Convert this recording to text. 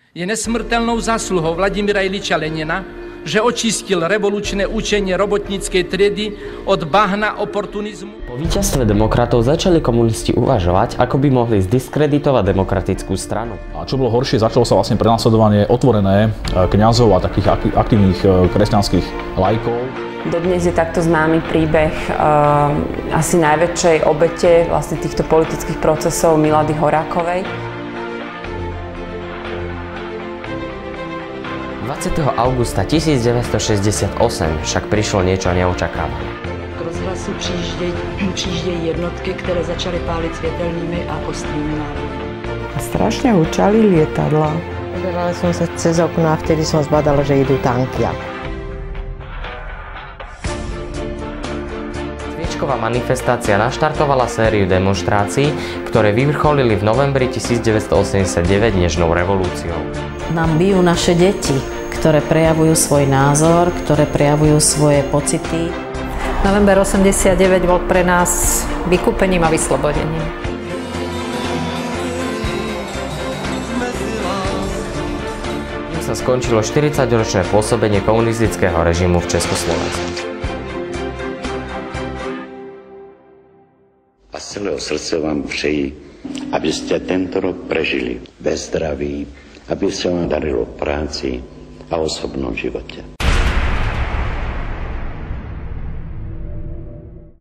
Je nesmrtelnou zásluhou Vladimíra Iliča Lenina, že očistil revolučné učenie robotníckej triedy od bahna oportunizmu. Po víťazstve demokratov začali komunisti uvažovať, ako by mohli zdiskreditovať demokratickú stranu. A čo bolo horšie, začalo sa vlastne prenasledovanie otvorené kňazov a takých aktívnych kresťanských laikov. Dodnes je takto známy príbeh asi najväčšej obete vlastne týchto politických procesov Milady Horákovej. 20. augusta 1968 však prišlo niečo neočakávané. K rozhlasu přijíždějí jednotky, které začaly pálit světelnými a ostrými nárazy. A strašne hučali lietadla. Pozerala som sa cez okno a vtedy som zbadala, že idú tanky. Sviečková manifestácia naštartovala sériu demonštrácií, ktoré vyvrcholili v novembri 1989 nežnou revolúciou. Nám bijú naše deti, ktoré prejavujú svoj názor, ktoré prejavujú svoje pocity. November 89 bol pre nás vykúpením a vyslobodením. Tým sa skončilo 40-ročné pôsobenie komunistického režimu v Československu. A z celého srdce vám přeji, abyste tento rok prežili ve zdraví, aby se vám darilo v práci a osobnom živote.